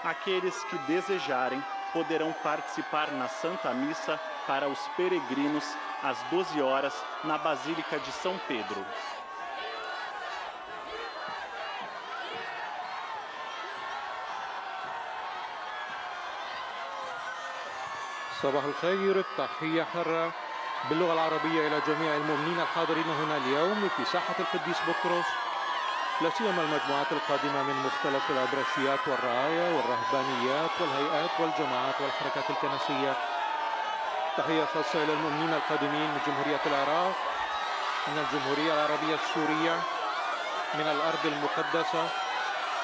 Aqueles que desejarem poderão participar na Santa Missa para os peregrinos às 12 horas na Basílica de São Pedro. صباح الخير، تحية حارة باللغة العربية إلى جميع المؤمنين الحاضرين هنا اليوم في ساحة القديس بطرس، لا سيما المجموعات القادمة من مختلف الأبرشيات والرعايا والرهبانيات والهيئات والجماعات والحركات الكنسية. تحية خاصة إلى المؤمنين القادمين من جمهورية العراق، من الجمهورية العربية السورية، من الأرض المقدسة،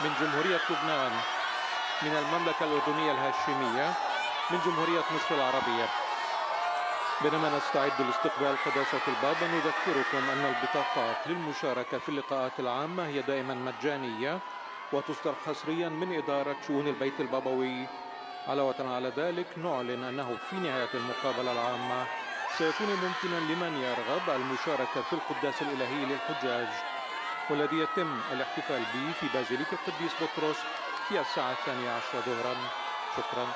من جمهورية لبنان، من المملكة الأردنية الهاشمية، من جمهورية مصر العربية. بينما نستعد لاستقبال قداسة البابا، نذكركم أن البطاقات للمشاركة في اللقاءات العامة هي دائما مجانية وتصدر حصريا من إدارة شؤون البيت البابوي. علاوة على ذلك نعلن أنه في نهاية المقابلة العامة سيكون ممكنا لمن يرغب المشاركة في القداس الإلهي للحجاج، والذي يتم الاحتفال به في بازيليك القديس بطرس في الساعة 12 ظهرا. شكرا.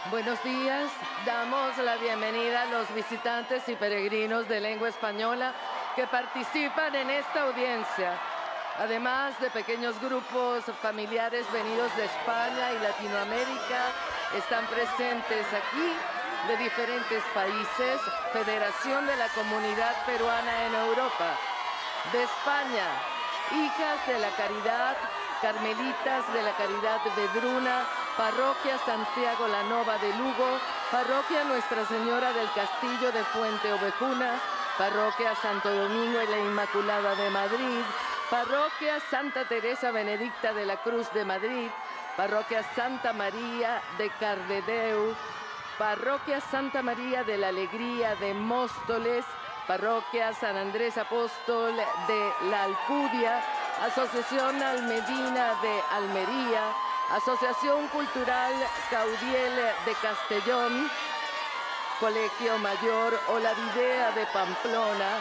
Buenos días, damos la bienvenida a los visitantes y peregrinos de lengua española que participan en esta audiencia, además de pequeños grupos familiares venidos de España y Latinoamérica. Están presentes aquí de diferentes países, Federación de la Comunidad Peruana en Europa, de España, Hijas de la Caridad, Carmelitas de la Caridad Vedruna, Parroquia Santiago la Nova de Lugo, Parroquia Nuestra Señora del Castillo de Fuente Ovejuna, Parroquia Santo Domingo y la Inmaculada de Madrid, Parroquia Santa Teresa Benedicta de la Cruz de Madrid, Parroquia Santa María de Cardedeu, Parroquia Santa María de la Alegría de Móstoles, Parroquia San Andrés Apóstol de la Alcudia, Asociación Almedina de Almería, Asociación Cultural Caudiel de Castellón, Colegio Mayor Olavidea de Pamplona,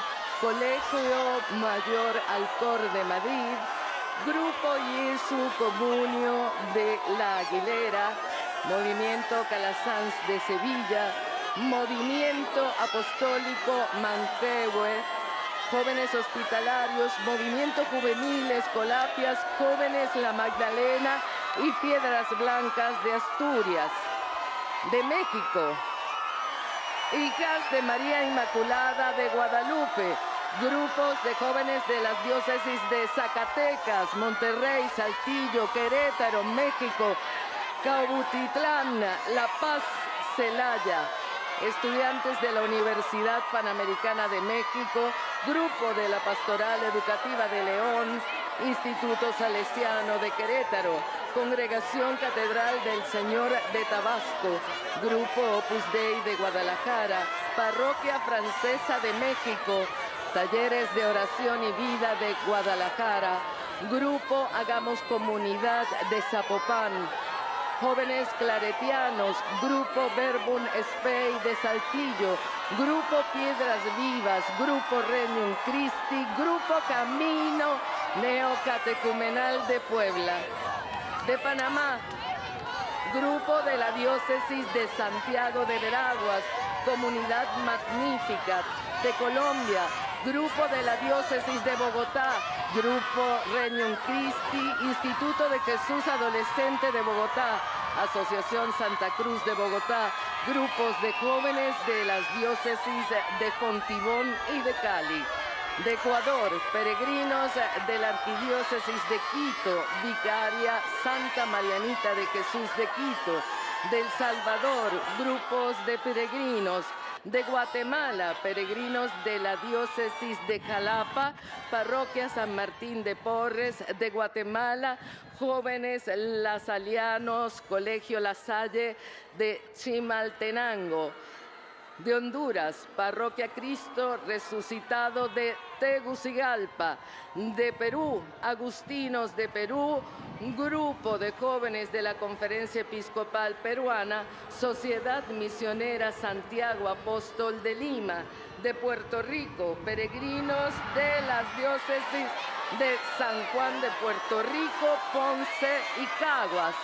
Colegio Mayor Alcor de Madrid, Grupo Jesu Comunio de La Aguilera, Movimiento Calasanz de Sevilla, Movimiento Apostólico Manquehue, Jóvenes Hospitalarios, Movimiento Juvenil Escolapias, Jóvenes La Magdalena y Piedras Blancas de Asturias. De México, Hijas de María Inmaculada de Guadalupe, grupos de jóvenes de las diócesis de Zacatecas, Monterrey, Saltillo, Querétaro, México, Cautitlán, La Paz, Celaya. Estudiantes de la Universidad Panamericana de México, Grupo de la Pastoral Educativa de León, Instituto Salesiano de Querétaro, Congregación Catedral del Señor de Tabasco, Grupo Opus Dei de Guadalajara, Parroquia Francesa de México, Talleres de Oración y Vida de Guadalajara, Grupo Hagamos Comunidad de Zapopan, Jóvenes Claretianos, Grupo Verbum Spei de Saltillo, Grupo Piedras Vivas, Grupo Regnum Christi, Grupo Camino Neocatecumenal de Puebla. De Panamá, Grupo de la Diócesis de Santiago de Veraguas, Comunidad Magnífica. De Colombia, Grupo de la Diócesis de Bogotá, Grupo Regnum Christi, Instituto de Jesús Adolescente de Bogotá, Asociación Santa Cruz de Bogotá, grupos de jóvenes de las diócesis de Fontibón y de Cali. De Ecuador, peregrinos de la Arquidiócesis de Quito, Vicaria Santa Marianita de Jesús de Quito. De El Salvador, grupos de peregrinos. De Guatemala, peregrinos de la diócesis de Jalapa, parroquia San Martín de Porres. De Guatemala, jóvenes lasalianos, colegio La Salle de Chimaltenango. De Honduras, Parroquia Cristo Resucitado de Tegucigalpa. De Perú, Agustinos de Perú, Grupo de Jóvenes de la Conferencia Episcopal Peruana, Sociedad Misionera Santiago Apóstol de Lima. De Puerto Rico, peregrinos de las diócesis de San Juan de Puerto Rico, Ponce y Caguas.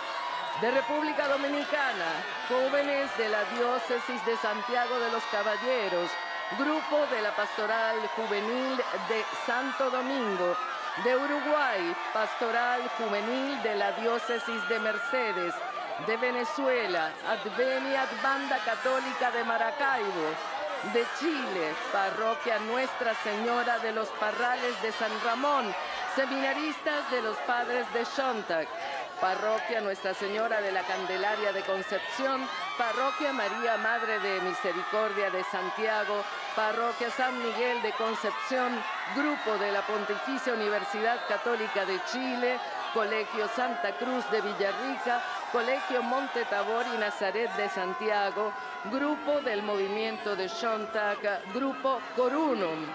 De República Dominicana, jóvenes de la diócesis de Santiago de los Caballeros, Grupo de la Pastoral Juvenil de Santo Domingo. De Uruguay, Pastoral Juvenil de la diócesis de Mercedes. De Venezuela, Adveniat Banda Católica de Maracaibo. De Chile, Parroquia Nuestra Señora de los Parrales de San Ramón, seminaristas de los Padres de Shontak. Parroquia Nuestra Señora de la Candelaria de Concepción, Parroquia María Madre de Misericordia de Santiago, Parroquia San Miguel de Concepción, Grupo de la Pontificia Universidad Católica de Chile, Colegio Santa Cruz de Villarrica, Colegio Monte Tabor y Nazaret de Santiago, Grupo del Movimiento de Shontak, Grupo Corunum.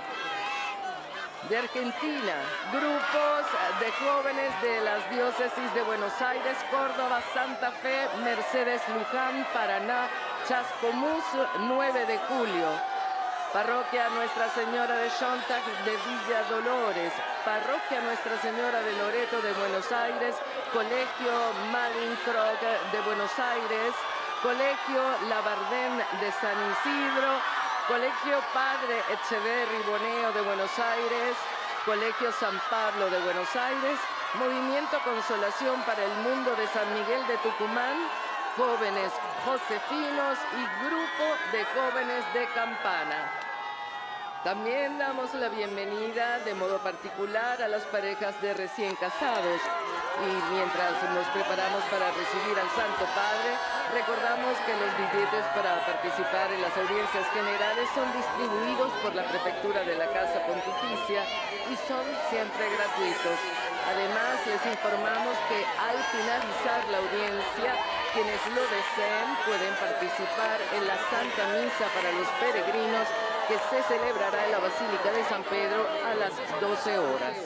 De Argentina, grupos de jóvenes de las diócesis de Buenos Aires, Córdoba, Santa Fe, Mercedes, Luján, Paraná, Chascomús, 9 de julio. Parroquia Nuestra Señora de Shontak de Villa Dolores, Parroquia Nuestra Señora de Loreto de Buenos Aires, Colegio Malincroc de Buenos Aires, Colegio Labardén de San Isidro, Colegio Padre Echeverri Boneo de Buenos Aires, Colegio San Pablo de Buenos Aires, Movimiento Consolación para el Mundo de San Miguel de Tucumán, Jóvenes Josefinos y Grupo de Jóvenes de Campana. También damos la bienvenida de modo particular a las parejas de recién casados. Y mientras nos preparamos para recibir al Santo Padre, recordamos que los billetes para participar en las audiencias generales son distribuidos por la Prefectura de la Casa Pontificia y son siempre gratuitos. Además, les informamos que al finalizar la audiencia, quienes lo deseen pueden participar en la Santa Misa para los peregrinos que se celebrará en la Basílica de San Pedro a las 12 horas.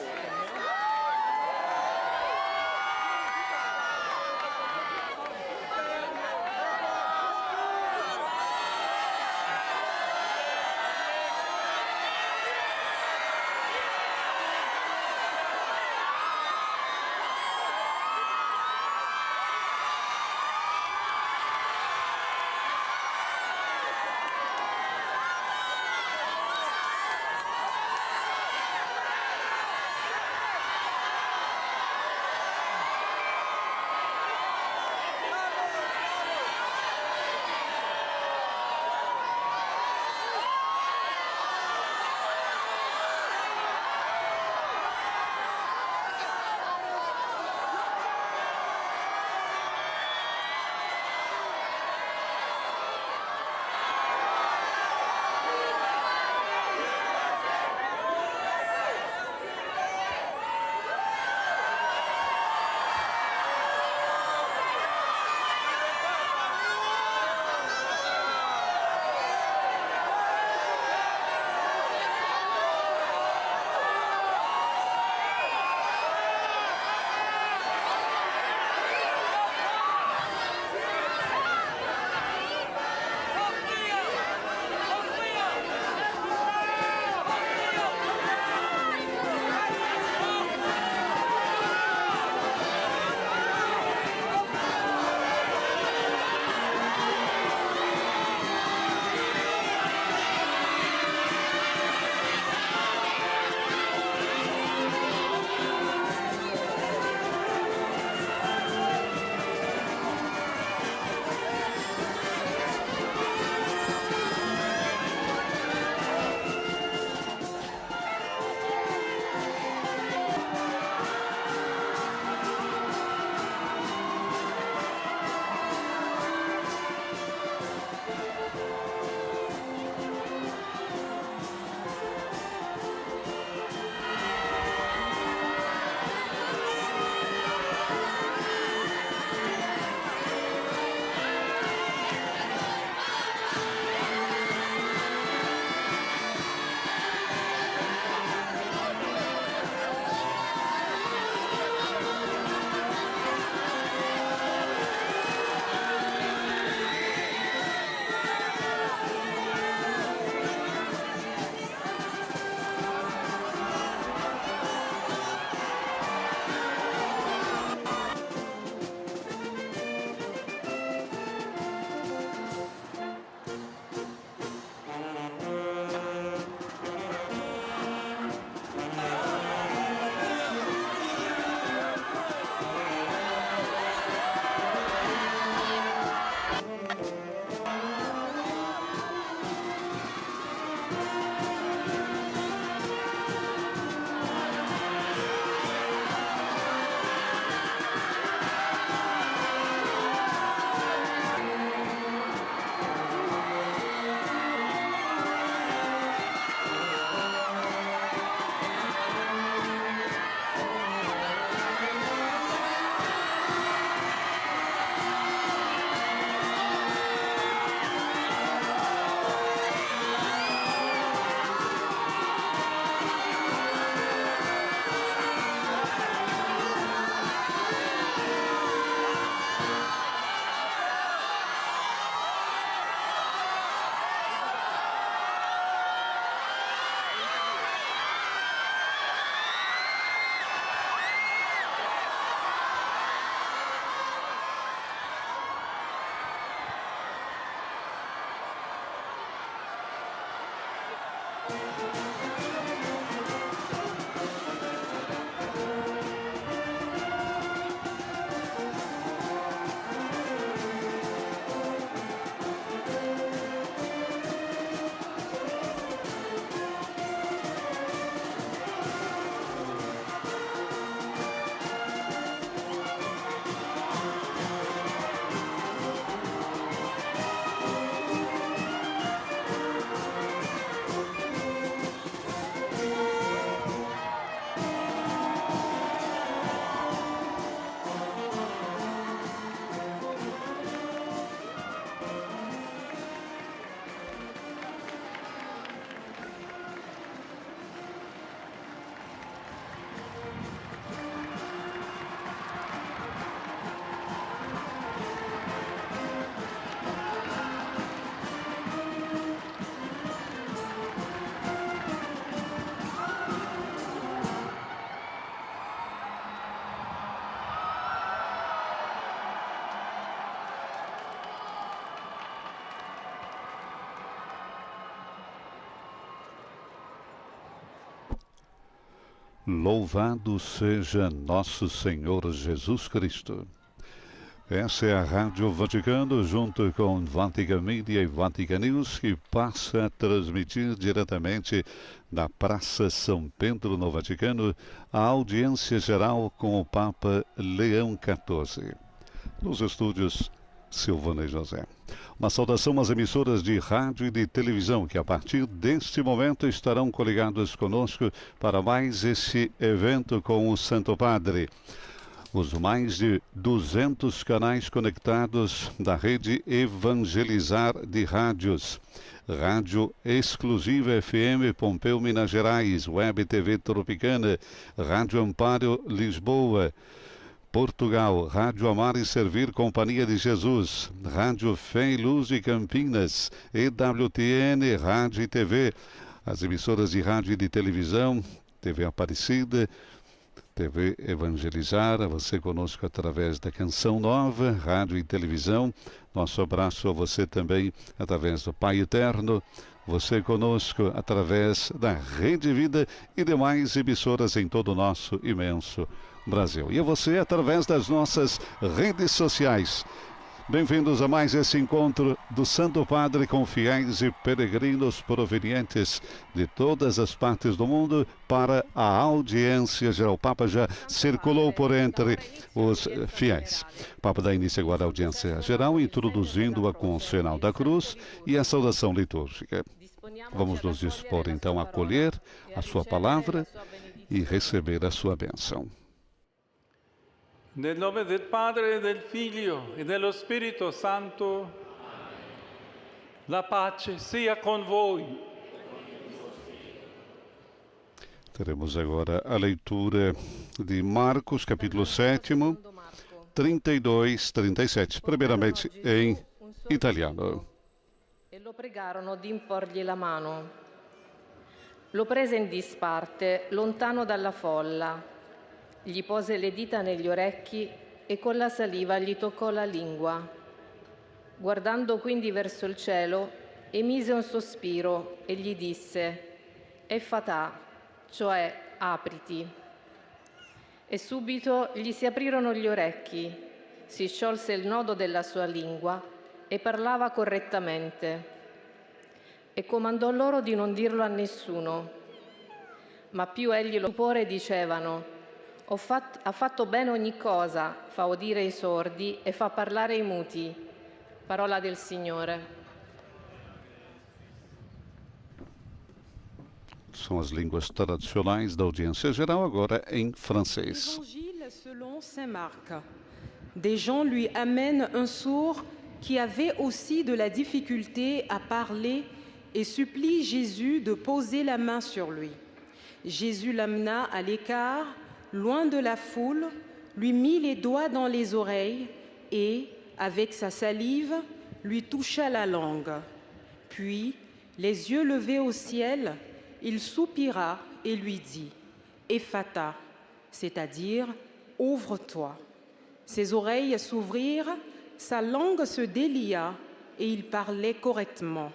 Louvado seja nosso Senhor Jesus Cristo. Essa é a Rádio Vaticano, junto com Vatican Media e Vatican News, que passa a transmitir diretamente da Praça São Pedro, no Vaticano, a audiência geral com o Papa Leão XIV. Nos estúdios, Silvana e José. Uma saudação às emissoras de rádio e de televisão que a partir deste momento estarão coligadas conosco para mais esse evento com o Santo Padre. Os mais de 200 canais conectados da rede Evangelizar de Rádios. Rádio Exclusiva FM Pompeu, Minas Gerais, Web TV Tropicana, Rádio Amparo Lisboa, Portugal, Rádio Amar e Servir Companhia de Jesus, Rádio Fé e Luz de Campinas, EWTN, Rádio e TV, as emissoras de rádio e de televisão, TV Aparecida, TV Evangelizar, você conosco através da Canção Nova, rádio e televisão. Nosso abraço a você também através do Pai Eterno, você conosco através da Rede Vida e demais emissoras em todo o nosso imenso Brasil. E a você através das nossas redes sociais. Bem-vindos a mais esse encontro do Santo Padre com fiéis e peregrinos provenientes de todas as partes do mundo para a audiência geral. O Papa já circulou por entre os fiéis. O Papa dá início agora à audiência geral, introduzindo-a com o sinal da cruz e a saudação litúrgica. Vamos nos dispor então a acolher a sua palavra e receber a sua bênção. Nel nome del Padre, del Figlio e dello Spirito Santo, la pace sia con voi. Teremos agora a leitura de Marcos, capítulo 7, 32, 37, primeiramente em italiano. E lo pregarono di imporgli la mano. Lo prese in disparte, lontano dalla folla. Gli pose le dita negli orecchi e con la saliva gli toccò la lingua. Guardando quindi verso il cielo, emise un sospiro e gli disse: Effatà, cioè apriti. E subito gli si aprirono gli orecchi, si sciolse il nodo della sua lingua e parlava correttamente. E comandò loro di non dirlo a nessuno. Ma più egli lo stupore dicevano: ha fatto bene ogni cosa, fa udire i sordi e fa parlare i muti. Parola del Signore. São as línguas tradicionais da audiência geral, agora em francês. Évangile selon Saint Marc. Des gens lui amènent un sourd qui avait aussi de la difficulté à parler et supplie Jésus de poser la main sur lui. Jésus l'amena à l'écart, loin de la foule, lui mit les doigts dans les oreilles et, avec sa salive, lui toucha la langue. Puis, les yeux levés au ciel, il soupira et lui dit « Ephata », c'est-à-dire « Ouvre-toi ». Ses oreilles s'ouvrirent, sa langue se délia et il parlait correctement.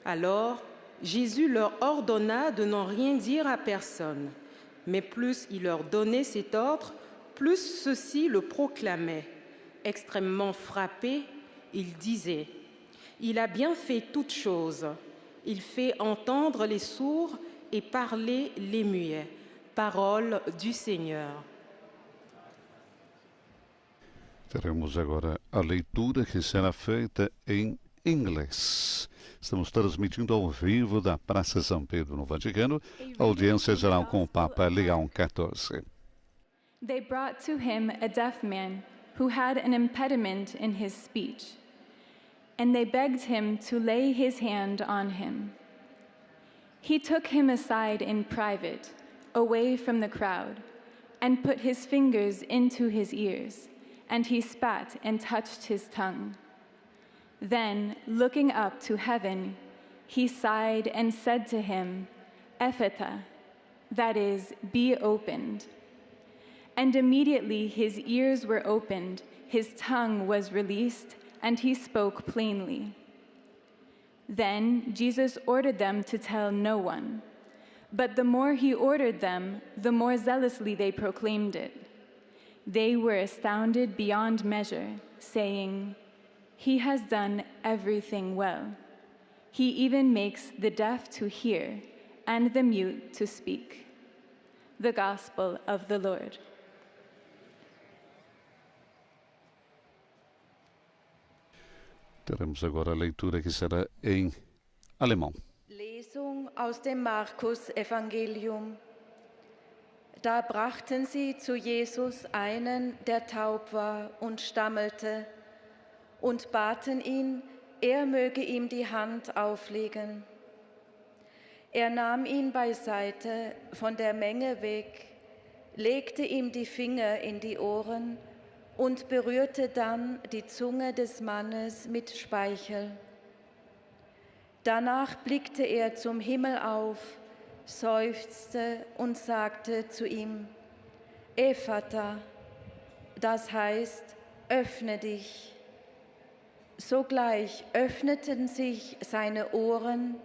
Alors, Jésus leur ordonna de n'en rien dire à personne. Mais plus il leur donnait cet ordre, plus ceux-ci le proclamaient. Extrêmement frappé, il disait « Il a bien fait toutes choses. Il fait entendre les sourds et parler les muets. » Parole du Senhor. Teremos agora a leitura que será feita em inglês. Estamos transmitindo ao vivo da Praça São Pedro, no Vaticano, a audiência geral com o Papa Leão XIV. They brought to him a deaf man who had an impediment in his speech, and they begged him to lay his hand on him. He took him aside in private, away from the crowd, and put his fingers into his ears, and he spat and touched his tongue. Then, looking up to heaven, he sighed and said to him, Ephata, that is, be opened. And immediately his ears were opened, his tongue was released, and he spoke plainly. Then Jesus ordered them to tell no one, But the more he ordered them, the more zealously they proclaimed it. They were astounded beyond measure, saying, "He has done everything well. He even makes the deaf to hear and the mute to speak." The Gospel of the Lord. Teremos agora a leitura que será em alemão. Lesung aus dem Markus-Evangelium. Da brachten sie zu Jesus einen, der taub war und stammelte, und baten ihn, er möge ihm die Hand auflegen. Er nahm ihn beiseite, von der Menge weg, legte ihm die Finger in die Ohren und berührte dann die Zunge des Mannes mit Speichel. Danach blickte er zum Himmel auf, seufzte und sagte zu ihm, Ephata, das heißt, öffne dich. Sogleich öffneten sich seine Ohren,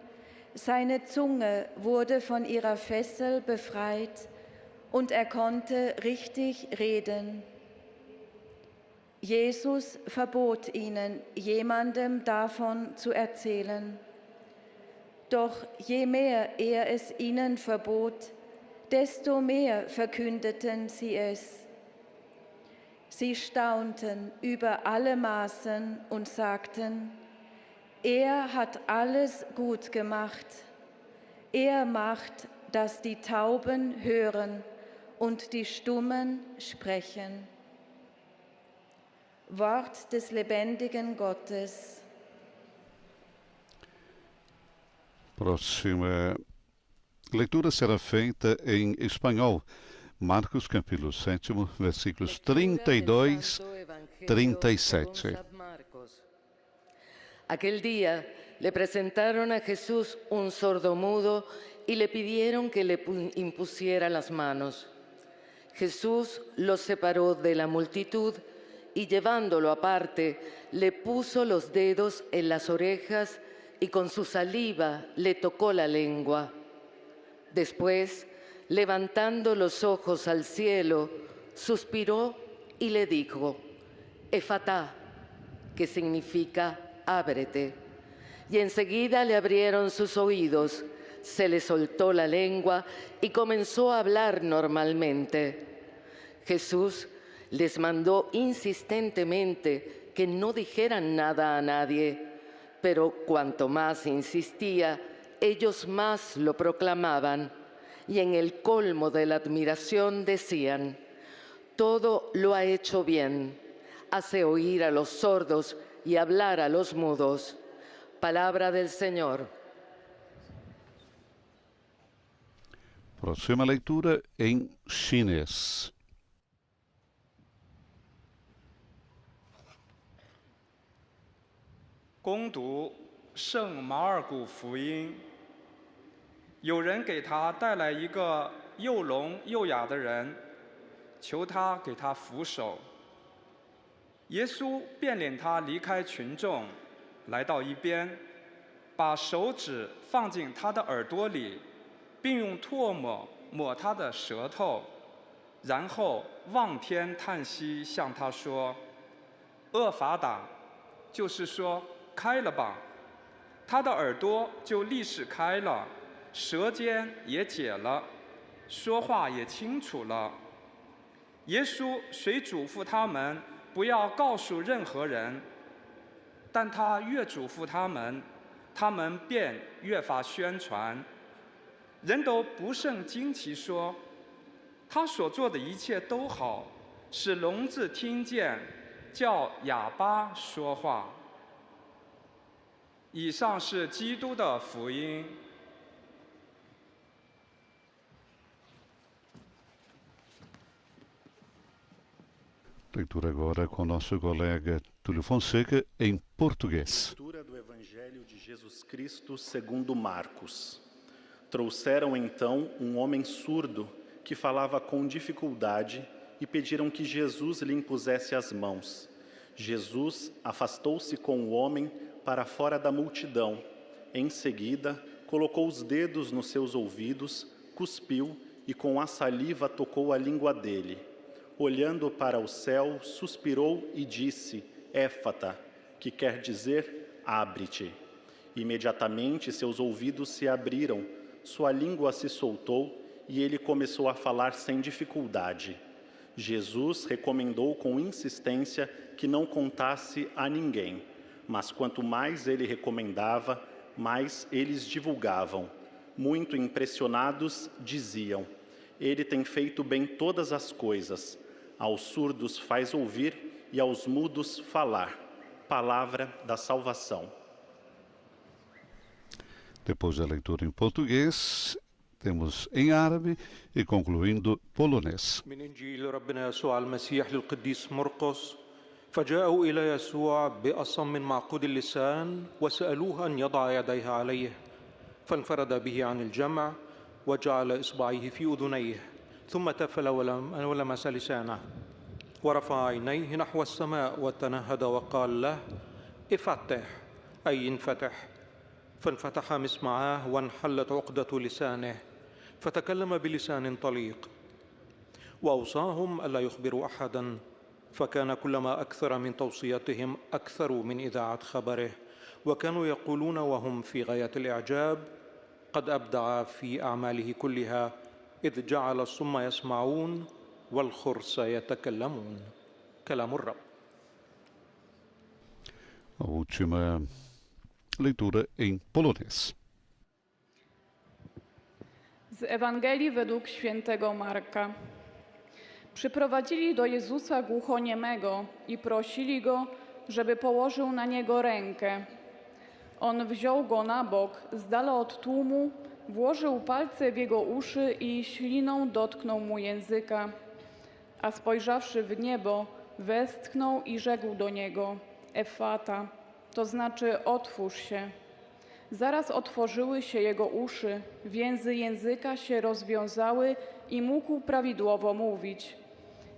seine Zunge wurde von ihrer Fessel befreit und er konnte richtig reden. Jesus verbot ihnen, jemandem davon zu erzählen. Doch je mehr er es ihnen verbot, desto mehr verkündeten sie es. Sie staunten über alle Maßen und sagten, er hat alles gut gemacht. Er macht, dass die Tauben hören und die Stummen sprechen. Wort des lebendigen Gottes. Próxima leitura será feita em espanhol. Marcos, capítulo 7, versículos 32, 37. Aquel día le presentaron a Jesús un sordomudo y le pidieron que le impusiera las manos. Jesús lo separó de la multitud y llevándolo aparte, le puso los dedos en las orejas y con su saliva le tocó la lengua. Después, levantando los ojos al cielo, suspiró y le dijo, Efatá, que significa ábrete. Y enseguida le abrieron sus oídos, se le soltó la lengua y comenzó a hablar normalmente. Jesús les mandó insistentemente que no dijeran nada a nadie, pero cuanto más insistía, ellos más lo proclamaban, y en el colmo de la admiración decían, todo lo ha hecho bien, hace oír a los sordos y hablar a los mudos. Palabra del Señor. Próxima leitura em chinês. 攻读圣马尔谷福音，有人给他带来一个又聋又哑的人，求他给他扶手。耶稣便领他离开群众，来到一边，把手指放进他的耳朵里，并用唾沫抹他的舌头，然后望天叹息，向他说：“厄法达，就是说。” 开了吧，他的耳朵就立时开了，舌尖也解了，说话也清楚了。耶稣虽嘱咐他们不要告诉任何人，但他越嘱咐他们，他们便越发宣传。人都不胜惊奇说，他所做的一切都好，使聋子听见，叫哑巴说话。 以上是基督的福音。Leitura agora com o nosso colega Túlio Fonseca em português. Leitura do Evangelho de Jesus Cristo segundo Marcos. Trouxeram então um homem surdo que falava com dificuldade e pediram que Jesus lhe impusesse as mãos. Jesus afastou-se com o homem para fora da multidão. Em seguida, colocou os dedos nos seus ouvidos, cuspiu e com a saliva tocou a língua dele. Olhando para o céu, suspirou e disse, Éfata, que quer dizer, abre-te. Imediatamente seus ouvidos se abriram, sua língua se soltou e ele começou a falar sem dificuldade. Jesus recomendou com insistência que não contasse a ninguém, mas quanto mais ele recomendava, mais eles divulgavam. Muito impressionados, diziam, ele tem feito bem todas as coisas. Aos surdos faz ouvir e aos mudos falar. Palavra da salvação. Depois da leitura em português, temos em árabe e concluindo polonês. من إنجيل ربنا يسوع المسيح للقديس مرقس فجاءوا إلى يسوع بأصم معقود اللسان وسألوه أن يضع يديه عليه فانفرد به عن الجمع وجعل إصبعيه في أذنيه ثم تفل ولمس لسانه ورفع عينيه نحو السماء وتنهد وقال له افتح أي انفتح فانفتح مسمعاه وانحلت عقدة لسانه فتكلم بلسان طليق وأوصاهم ألا يخبروا أحدا فكان كلما أكثر من توصيتهم أكثر من إذاعة خبره وكانوا يقولون وهم في غاية الإعجاب قد أبدع في أعماله كلها إذ جعل الصم يسمعون والخرس يتكلمون. كلام الرب. A última leitura em polonês. Z Ewangelii według świętego Marka. Przyprowadzili do Jezusa głuchoniemego i prosili Go, żeby położył na Niego rękę. On wziął Go na bok, z dala od tłumu, włożył palce w Jego uszy i śliną dotknął Mu języka. A spojrzawszy w niebo, westchnął i rzekł do Niego, Efata, to znaczy otwórz się. Zaraz otworzyły się Jego uszy, więzy języka się rozwiązały i mógł prawidłowo mówić.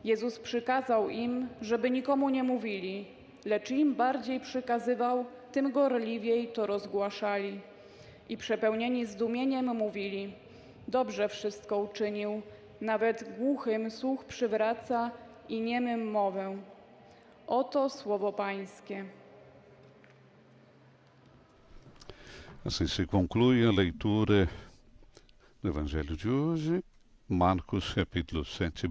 Jezus przykazał im, żeby nikomu nie mówili, lecz im bardziej przykazywał, tym gorliwiej to rozgłaszali. I przepełnieni zdumieniem mówili, dobrze wszystko uczynił, nawet głuchym słuch przywraca i niemym mowę. Oto słowo Pańskie. Assim se conclui a leitura do Evangelho de hoje, Marcos, capítulo 7,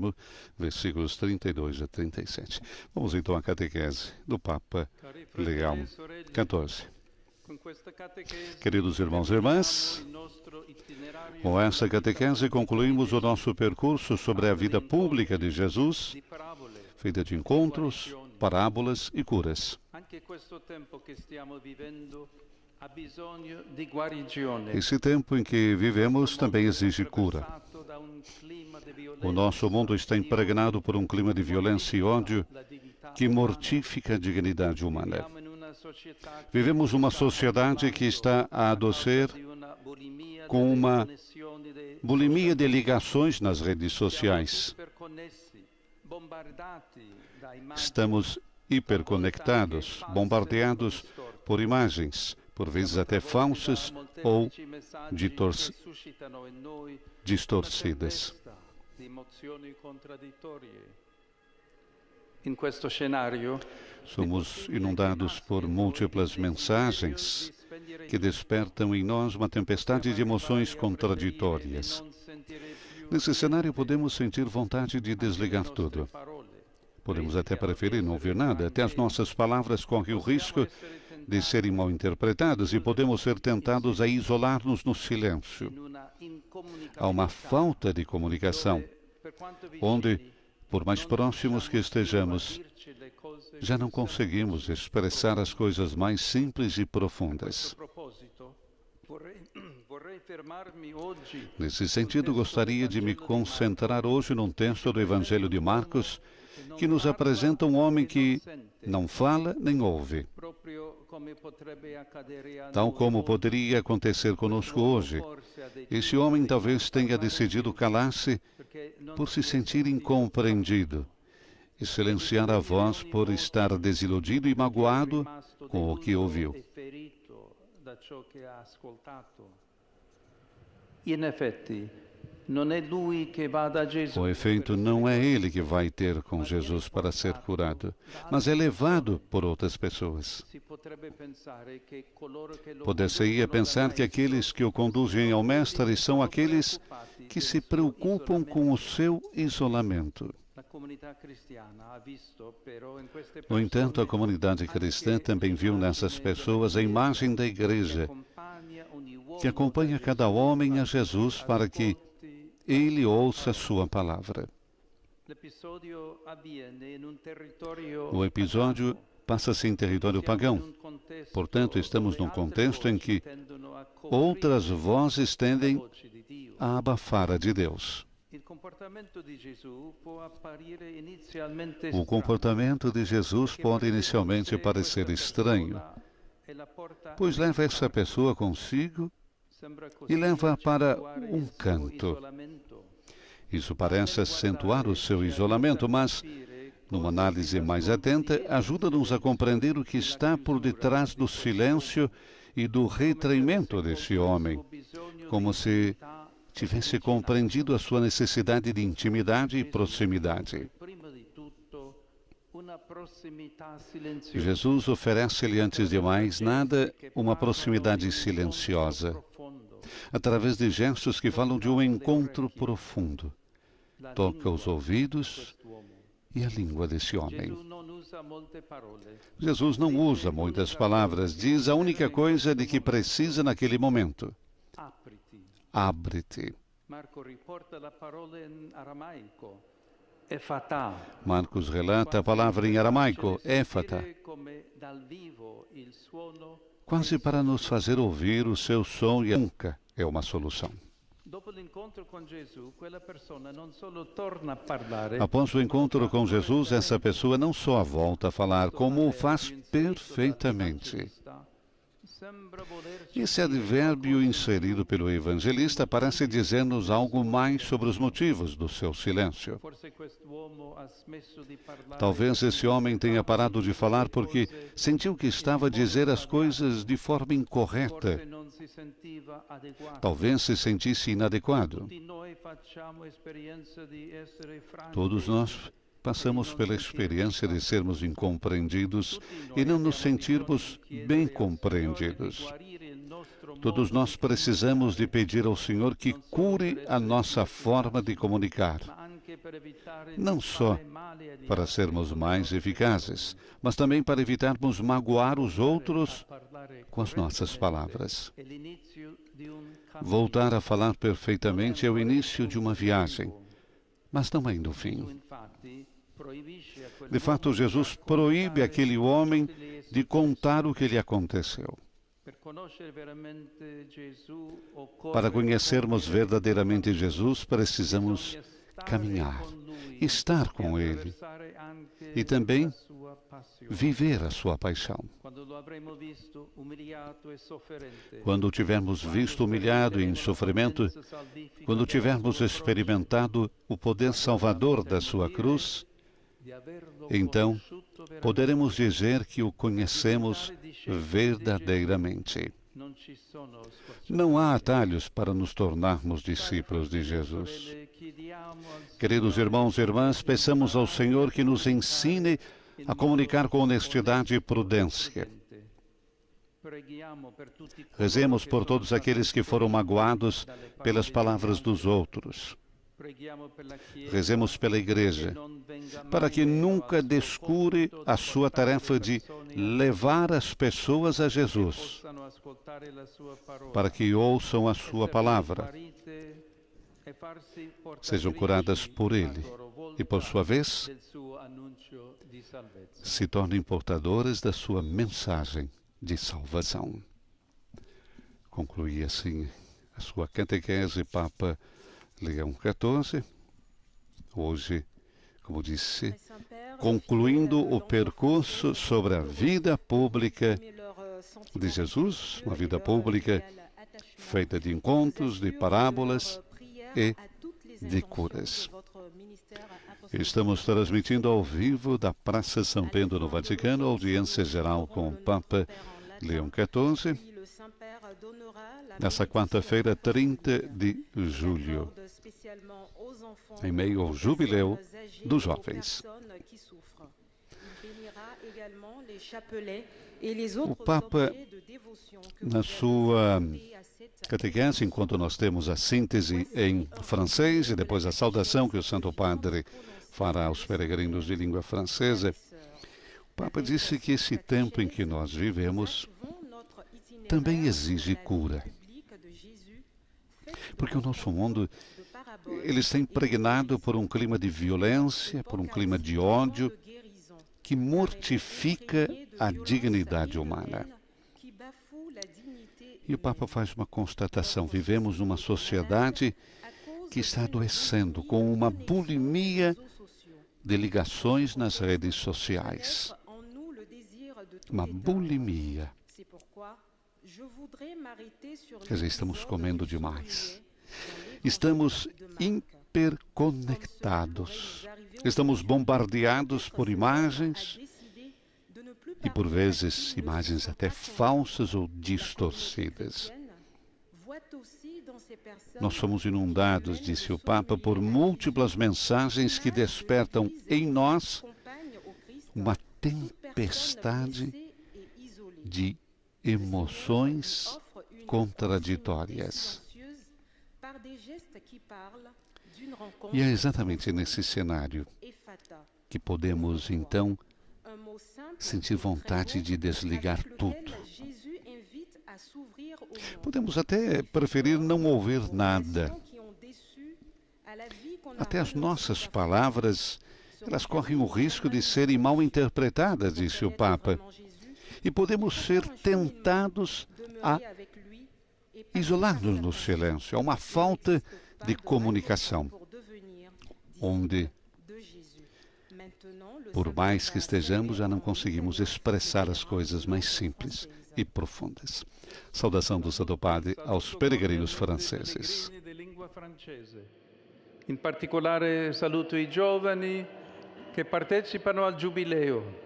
versículos 32 a 37. Vamos então à catequese do Papa Leão XIV. Queridos irmãos e irmãs, com esta catequese concluímos o nosso percurso sobre a vida pública de Jesus, feita de encontros, parábolas e curas. Esse tempo em que vivemos também exige cura. O nosso mundo está impregnado por um clima de violência e ódio que mortifica a dignidade humana. Vivemos uma sociedade que está a adoecer com uma bulimia de ligações nas redes sociais. Estamos hiperconectados, bombardeados por imagens, por vezes até falsas ou distorcidas. Somos inundados por múltiplas mensagens que despertam em nós uma tempestade de emoções contraditórias. Nesse cenário, podemos sentir vontade de desligar tudo. Podemos até preferir não ouvir nada, até as nossas palavras correm o risco de serem mal interpretadas e podemos ser tentados a isolar-nos no silêncio. Há uma falta de comunicação, onde, por mais próximos que estejamos, já não conseguimos expressar as coisas mais simples e profundas. Nesse sentido, gostaria de me concentrar hoje num texto do Evangelho de Marcos, que nos apresenta um homem que não fala nem ouve. Tal como poderia acontecer conosco hoje. Esse homem talvez tenha decidido calar-se por se sentir incompreendido e silenciar a voz por estar desiludido e magoado com o que ouviu. Com efeito, não é ele que vai ter com Jesus para ser curado, mas é levado por outras pessoas. Poder-se-ia pensar que aqueles que o conduzem ao Mestre são aqueles que se preocupam com o seu isolamento. No entanto, a comunidade cristã também viu nessas pessoas a imagem da Igreja, que acompanha cada homem a Jesus para que ele ouça sua palavra. O episódio passa-se em território pagão. Portanto, estamos num contexto em que outras vozes tendem a abafar a de Deus. O comportamento de Jesus pode inicialmente parecer estranho, pois leva essa pessoa consigo e leva para um canto. Isso parece acentuar o seu isolamento, mas, numa análise mais atenta, ajuda-nos a compreender o que está por detrás do silêncio e do retraimento desse homem, como se tivesse compreendido a sua necessidade de intimidade e proximidade. Jesus oferece-lhe, antes de mais nada, uma proximidade silenciosa, através de gestos que falam de um encontro profundo. Toca os ouvidos e a língua desse homem. Jesus não usa muitas palavras, diz a única coisa de que precisa naquele momento. Abre-te. Marcos relata a palavra em aramaico, éfata, quase para nos fazer ouvir o seu som, e nunca é uma solução. Após o encontro com Jesus, essa pessoa não só volta a falar, como o faz perfeitamente. Esse advérbio inserido pelo evangelista parece dizer-nos algo mais sobre os motivos do seu silêncio. Talvez esse homem tenha parado de falar porque sentiu que estava a dizer as coisas de forma incorreta. Talvez se sentisse inadequado. Todos nós passamos pela experiência de sermos incompreendidos e não nos sentirmos bem compreendidos. Todos nós precisamos de pedir ao Senhor que cure a nossa forma de comunicar. Não só para sermos mais eficazes, mas também para evitarmos magoar os outros com as nossas palavras. Voltar a falar perfeitamente é o início de uma viagem, mas não ainda o fim. De fato, Jesus proíbe aquele homem de contar o que lhe aconteceu. Para conhecermos verdadeiramente Jesus, precisamos caminhar, estar com Ele e também viver a sua paixão. Quando o tivermos visto humilhado e em sofrimento, quando tivermos experimentado o poder salvador da sua cruz, então poderemos dizer que o conhecemos verdadeiramente. Não há atalhos para nos tornarmos discípulos de Jesus. Queridos irmãos e irmãs, peçamos ao Senhor que nos ensine a comunicar com honestidade e prudência. Rezemos por todos aqueles que foram magoados pelas palavras dos outros. Rezemos pela Igreja, para que nunca descure a sua tarefa de levar as pessoas a Jesus, para que ouçam a sua palavra, sejam curadas por Ele e, por sua vez, se tornem portadoras da sua mensagem de salvação. Concluí assim a sua catequese Papa Leão XIV, hoje, como disse, concluindo o percurso sobre a vida pública de Jesus, uma vida pública feita de encontros, de parábolas e de curas. Estamos transmitindo ao vivo da Praça São Pedro no Vaticano, audiência geral com o Papa Leão XIV. nessa quarta-feira, 30 de julho, em meio ao jubileu dos jovens. O Papa, na sua catequese, enquanto nós temos a síntese em francês e depois a saudação que o Santo Padre fará aos peregrinos de língua francesa, o Papa disse que esse tempo em que nós vivemos também exige cura. Porque o nosso mundo, ele está impregnado por um clima de violência, por um clima de ódio, que mortifica a dignidade humana. E o Papa faz uma constatação: vivemos numa sociedade que está adoecendo com uma bulimia de ligações nas redes sociais. Uma bulimia. Quer dizer, estamos comendo demais. Estamos hiperconectados. Estamos bombardeados por imagens e, por vezes, imagens até falsas ou distorcidas. Nós somos inundados, disse o Papa, por múltiplas mensagens que despertam em nós uma tempestade de emoções contraditórias. E é exatamente nesse cenário que podemos, então, sentir vontade de desligar tudo. Podemos até preferir não ouvir nada. Até as nossas palavras, elas correm o risco de serem mal interpretadas, disse o Papa. E podemos ser tentados a isolar-nos no silêncio. Há uma falta de comunicação, onde, por mais que estejamos, já não conseguimos expressar as coisas mais simples e profundas. Saudação do Santo Padre aos peregrinos franceses. In particolare saluto i giovani che partecipano al Giubileo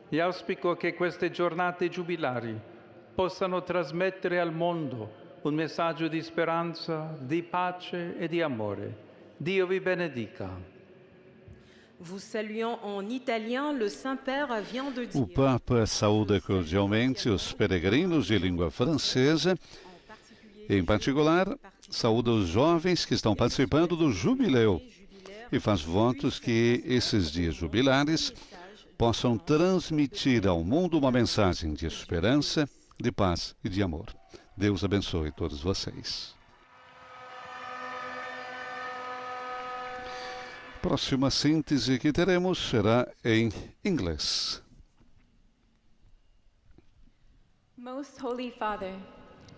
e auspico che queste giornate giubilari possano trasmettere al mondo un messaggio di speranza, di pace e di amore. Dio vi benedica. O Papa saúda cordialmente os peregrinos de língua francesa, em particular, saúda os jovens que estão participando do jubileu e faz votos que esses dias jubilares possam transmitir ao mundo uma mensagem de esperança, de paz e de amor. Deus abençoe todos vocês. Próxima síntese que teremos será em inglês. Most Holy Father,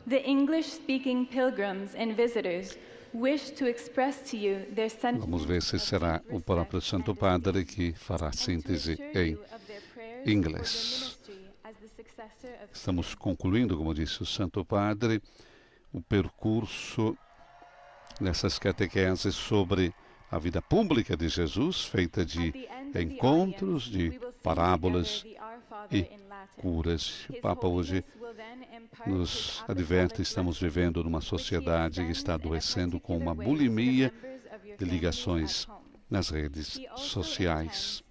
the English-speaking pilgrims and visitors wish to express to you their sentiments. Vamos ver se será o próprio Santo Padre que fará a síntese em inglês. Estamos concluindo, como disse o Santo Padre, o percurso nessas catequeses sobre a vida pública de Jesus, feita de encontros, de parábolas e curas. O Papa hoje nos adverte: estamos vivendo numa sociedade que está adoecendo com uma bulimia de ligações nas redes sociais.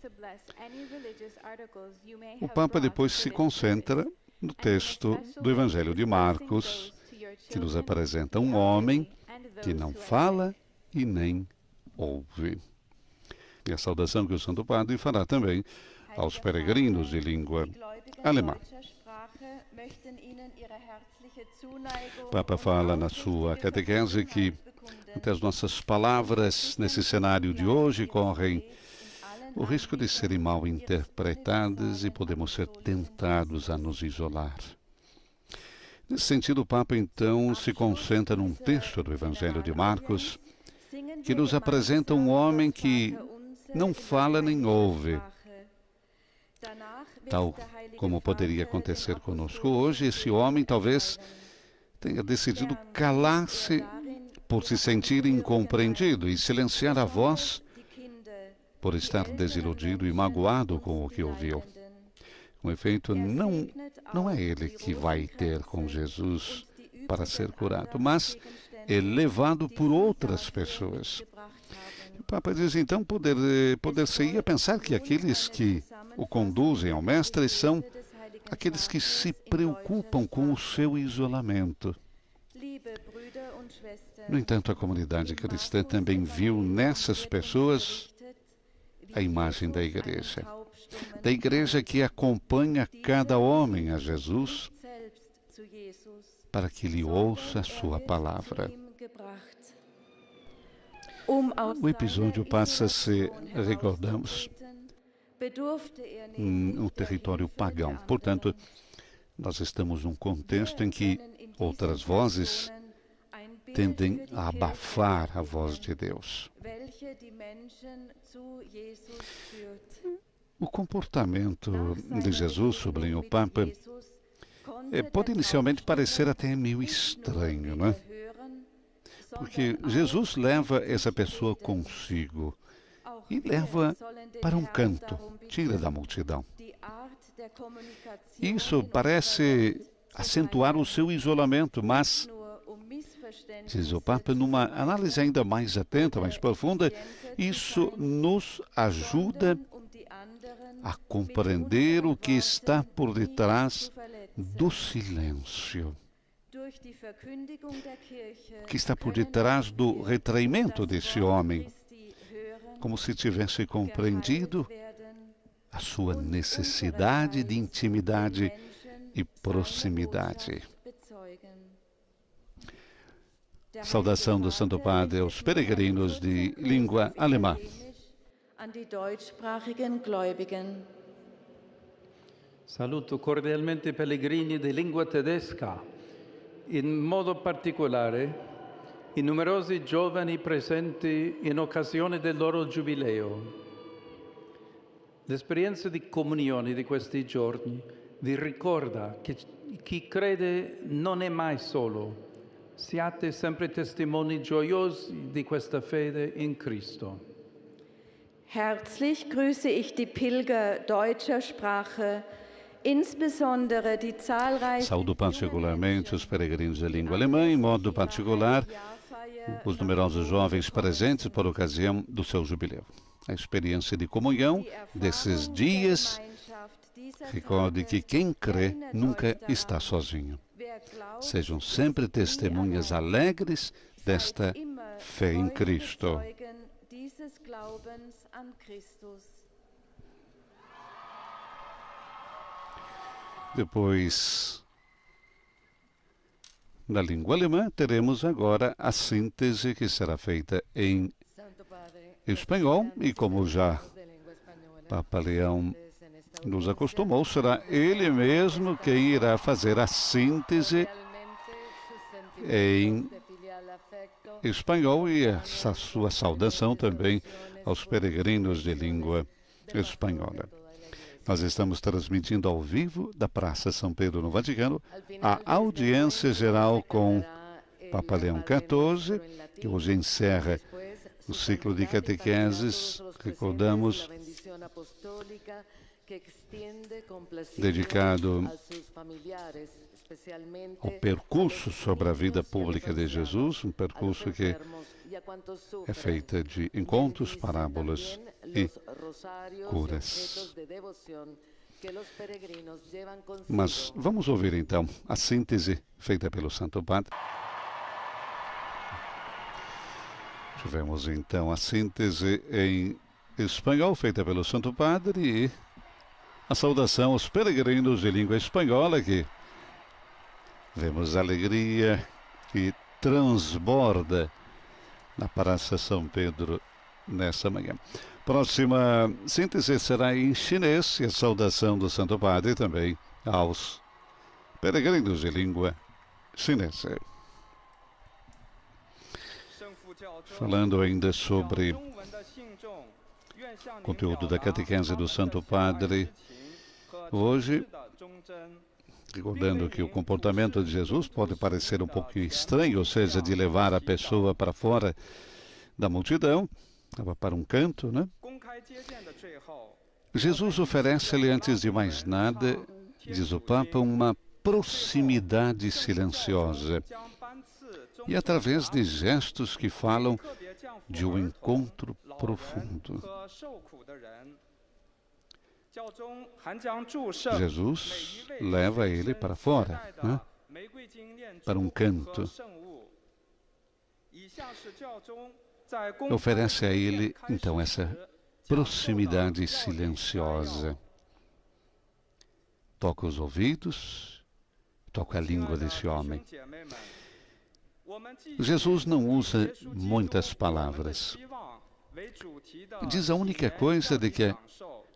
O Papa depois se concentra no texto do Evangelho de Marcos, que nos apresenta um homem que não fala e nem ouve. E a saudação que o Santo Padre fará também aos peregrinos de língua alemã. O Papa fala na sua catequese que até as nossas palavras nesse cenário de hoje correm o risco de serem mal interpretadas e podemos ser tentados a nos isolar. Nesse sentido, o Papa então se concentra num texto do Evangelho de Marcos que nos apresenta um homem que não fala nem ouve. Tal como poderia acontecer conosco hoje, esse homem talvez tenha decidido calar-se por se sentir incompreendido e silenciar a voz por estar desiludido e magoado com o que ouviu. Com efeito, não é ele que vai ter com Jesus para ser curado, mas é levado por outras pessoas. O Papa diz, então, poder-se-ia pensar que aqueles que o conduzem ao Mestre são aqueles que se preocupam com o seu isolamento. No entanto, a comunidade cristã também viu nessas pessoas a imagem da igreja que acompanha cada homem a Jesus para que lhe ouça a sua palavra. O episódio passa-se, recordamos, no território pagão. Portanto, nós estamos num contexto em que outras vozes tendem a abafar a voz de Deus. O comportamento de Jesus, sublinha o Papa, pode inicialmente parecer até meio estranho, não é? Porque Jesus leva essa pessoa consigo e leva para um canto, tira da multidão. Isso parece acentuar o seu isolamento, mas, diz o Papa, numa análise ainda mais atenta, mais profunda, isso nos ajuda a compreender o que está por detrás do silêncio, o que está por detrás do retraimento desse homem, como se tivesse compreendido a sua necessidade de intimidade e proximidade. Saudação do Santo Padre aos peregrinos de língua alemã. Saluto cordialmente i pellegrini di lingua tedesca, in modo particolare i numerosi giovani presenti in occasione del loro giubileo. L'esperienza di comunione di questi giorni vi ricorda che chi crede non è mai solo. Siate sempre testimoni gioiosi di questa fede in Cristo. Herzlich grüße ich die Pilger deutscher Sprache, insbesondere die zahlreichen... Saúdo particularmente os peregrinos de língua alemã, em modo particular os numerosos jovens presentes por ocasião do seu jubileu. A experiência de comunhão desses dias, recorde que quem crê nunca está sozinho. Sejam sempre testemunhas alegres desta fé em Cristo. Depois, na língua alemã, teremos agora a síntese que será feita em espanhol e, como já Papa Leão nos acostumou, será ele mesmo quem irá fazer a síntese em espanhol e essa sua saudação também aos peregrinos de língua espanhola. Nós estamos transmitindo ao vivo da Praça São Pedro, no Vaticano, a audiência geral com Papa Leão XIV, que hoje encerra o ciclo de catequeses, recordamos, dedicado ao percurso sobre a vida pública de Jesus, um percurso que é feito de encontros, parábolas e curas. Mas vamos ouvir então a síntese feita pelo Santo Padre. Tivemos então a síntese em espanhol feita pelo Santo Padre e a saudação aos peregrinos de língua espanhola, que vemos a alegria que transborda na Praça São Pedro nessa manhã. Próxima síntese será em chinês e a saudação do Santo Padre também aos peregrinos de língua chinesa. Falando ainda sobre o conteúdo da catequese do Santo Padre, hoje, recordando que o comportamento de Jesus pode parecer um pouco estranho, ou seja, de levar a pessoa para fora da multidão, para um canto, né? Jesus oferece-lhe, antes de mais nada, diz o Papa, uma proximidade silenciosa. E através de gestos que falam de um encontro profundo. Jesus leva ele para fora, né? Para um canto. Oferece a ele, então, essa proximidade silenciosa. Toca os ouvidos, toca a língua desse homem. Jesus não usa muitas palavras. Diz a única coisa de que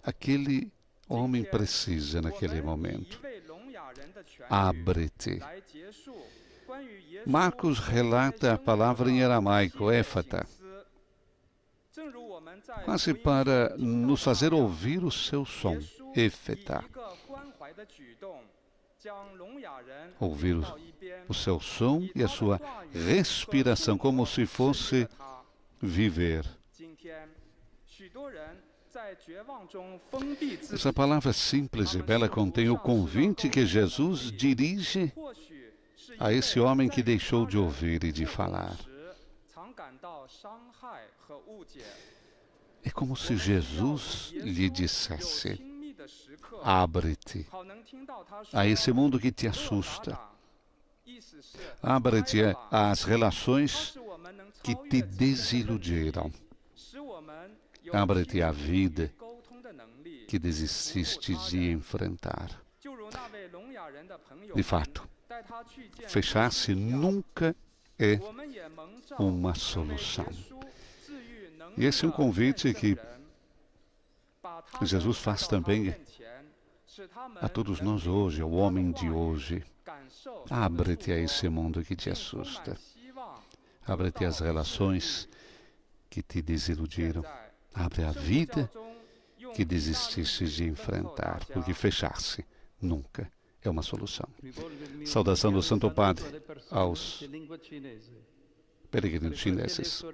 aquele homem precisa naquele momento. Abre-te. Marcos relata a palavra em aramaico, éfata, quase para nos fazer ouvir o seu som, éfata. Ouvir o seu som e a sua respiração, como se fosse viver. Essa palavra simples e bela contém o convite que Jesus dirige a esse homem que deixou de ouvir e de falar. É como se Jesus lhe dissesse: abre-te a esse mundo que te assusta. Abre-te às relações que te desiludiram. Abre-te à vida que desististe de enfrentar. De fato, fechar-se nunca é uma solução. E esse é um convite que Jesus faz também a todos nós hoje, ao homem de hoje. Abre-te a esse mundo que te assusta. Abre-te às relações que te desiludiram. Abre a vida que desististe de enfrentar, porque fechar-se nunca é uma solução. Saudação do Santo Padre aos peregrinos chineses.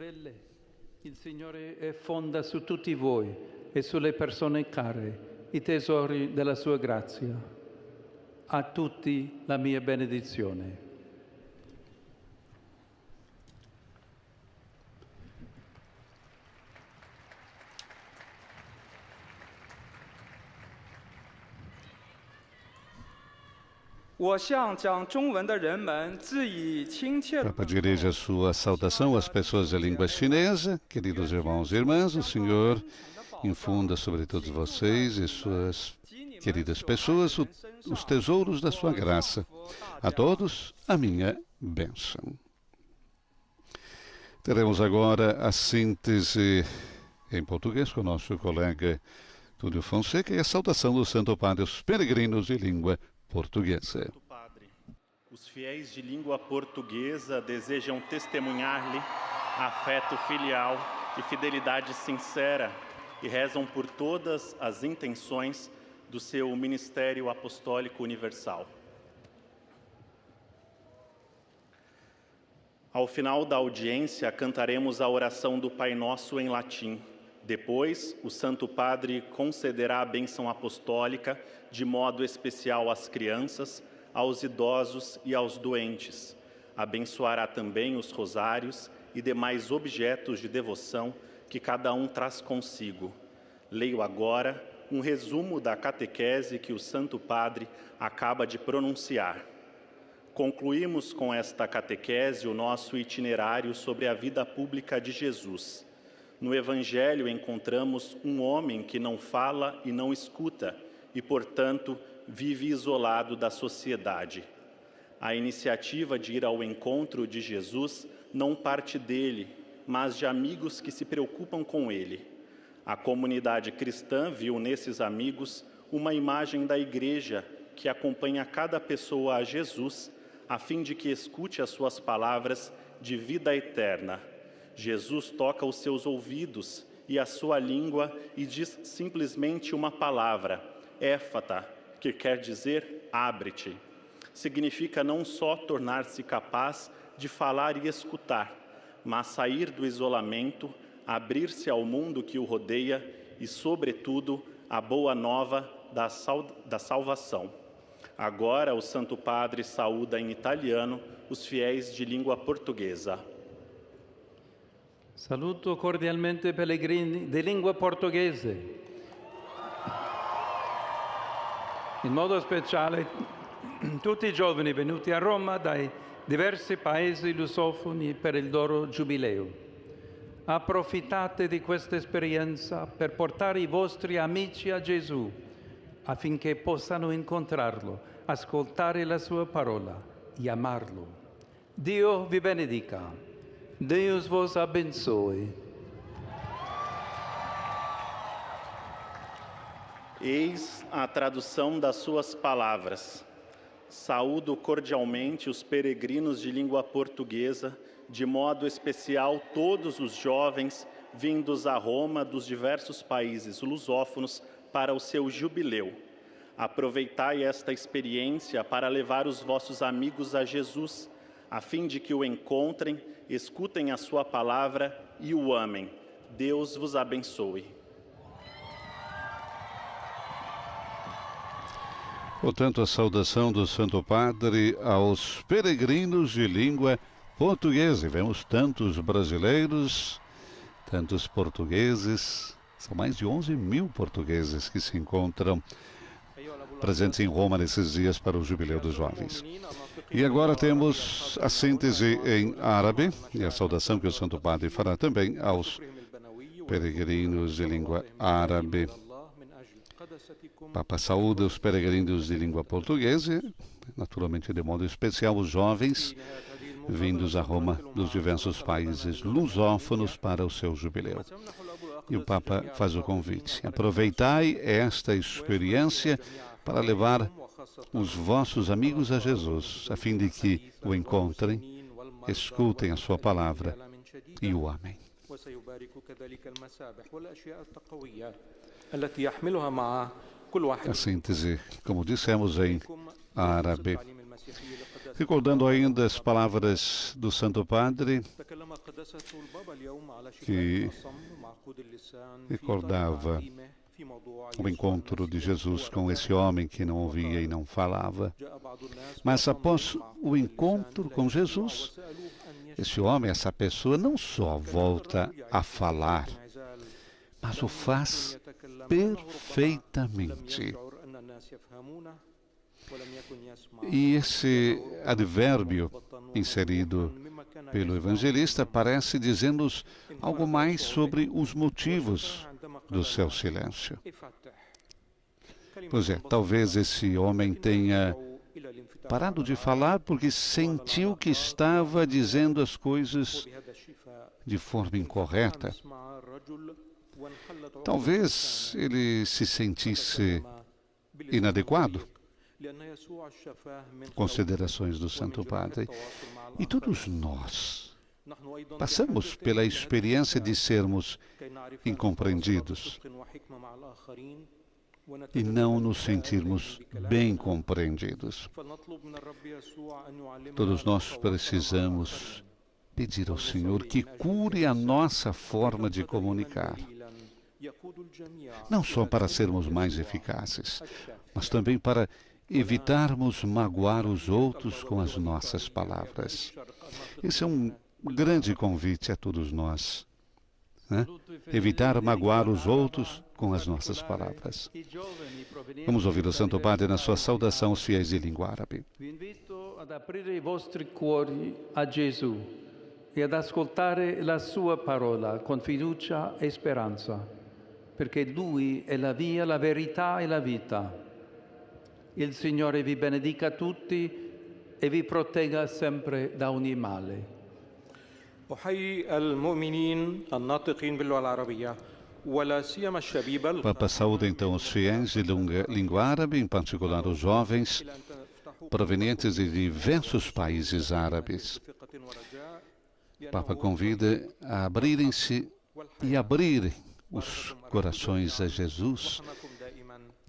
Il Signore fonda su tutti voi e sulle persone care i tesori della sua grazia. A tutti la mia benedizione. Papa dirige a sua saudação às pessoas da língua chinesa. Queridos irmãos e irmãs, o Senhor infunda sobre todos vocês e suas queridas pessoas os tesouros da sua graça. A todos, a minha bênção. Teremos agora a síntese em português com o nosso colega Túlio Fonseca e a saudação do Santo Padre aos peregrinos de língua portuguesa. Santo Padre, os fiéis de língua portuguesa desejam testemunhar-lhe afeto filial e fidelidade sincera e rezam por todas as intenções do seu ministério apostólico universal. Ao final da audiência, cantaremos a oração do Pai Nosso em latim. Depois, o Santo Padre concederá a bênção apostólica de modo especial às crianças, aos idosos e aos doentes. Abençoará também os rosários e demais objetos de devoção que cada um traz consigo. Leio agora um resumo da catequese que o Santo Padre acaba de pronunciar. Concluímos com esta catequese o nosso itinerário sobre a vida pública de Jesus. No Evangelho encontramos um homem que não fala e não escuta e, portanto, vive isolado da sociedade. A iniciativa de ir ao encontro de Jesus não parte dele, mas de amigos que se preocupam com ele. A comunidade cristã viu nesses amigos uma imagem da Igreja que acompanha cada pessoa a Jesus, a fim de que escute as suas palavras de vida eterna. Jesus toca os seus ouvidos e a sua língua e diz simplesmente uma palavra, éfata, que quer dizer abre-te. Significa não só tornar-se capaz de falar e escutar, mas sair do isolamento, abrir-se ao mundo que o rodeia e, sobretudo, a boa nova da salvação. Agora o Santo Padre saúda em italiano os fiéis de língua portuguesa. Saluto cordialmente pellegrini di lingua portoghese. In modo speciale tutti i giovani venuti a Roma dai diversi paesi lusofoni per il loro giubileo. Approfittate di questa esperienza per portare i vostri amici a Gesù, affinché possano incontrarlo, ascoltare la sua parola e amarlo. Dio vi benedica. Deus vos abençoe. Eis a tradução das suas palavras. Saúdo cordialmente os peregrinos de língua portuguesa, de modo especial todos os jovens vindos a Roma dos diversos países lusófonos para o seu jubileu. Aproveitai esta experiência para levar os vossos amigos a Jesus, a fim de que o encontrem, escutem a sua palavra e o amem. Deus vos abençoe. Portanto, a saudação do Santo Padre aos peregrinos de língua portuguesa. E vemos tantos brasileiros, tantos portugueses, são mais de 11 mil portugueses que se encontram presentes em Roma nesses dias para o Jubileu dos Jovens. E agora temos a síntese em árabe e a saudação que o Santo Padre fará também aos peregrinos de língua árabe. O Papa saúda os peregrinos de língua portuguesa, naturalmente de modo especial os jovens vindos a Roma dos diversos países lusófonos para o seu jubileu. E o Papa faz o convite: aproveitai esta experiência para levar os vossos amigos a Jesus, a fim de que o encontrem, escutem a sua palavra e o amem. A síntese, como dissemos, em árabe. Recordando ainda as palavras do Santo Padre, que recordava o encontro de Jesus com esse homem que não ouvia e não falava. Mas após o encontro com Jesus, esse homem, essa pessoa, não só volta a falar, mas o faz perfeitamente. E esse advérbio inserido pelo evangelista parece dizer-nos algo mais sobre os motivos do seu silêncio. Pois é, talvez esse homem tenha parado de falar porque sentiu que estava dizendo as coisas de forma incorreta. Talvez ele se sentisse inadequado. Considerações do Santo Padre. E todos nós passamos pela experiência de sermos incompreendidos e não nos sentirmos bem compreendidos. Todos nós precisamos pedir ao Senhor que cure a nossa forma de comunicar, não só para sermos mais eficazes, mas também para evitarmos magoar os outros com as nossas palavras. Esse é um grande convite a todos nós, né? Evitar magoar os outros com as nossas palavras. Vamos ouvir o Santo Padre na sua saudação aos fiéis de língua árabe. Vi invito ad aprire i vostri cuori a Gesù e ad ascoltare la sua parola con fiducia e speranza, perché Lui è la via, la verità e la vita. Il Signore vi benedica tutti e vi protegga sempre da ogni male. أحيي المؤمنين الناطقين باللغة العربية ولا سيما الشبيب O Papa saúda então os fiéis de língua árabe, em particular os jovens provenientes de diversos países árabes. O Papa convida a abrirem-se e abrir os corações a Jesus,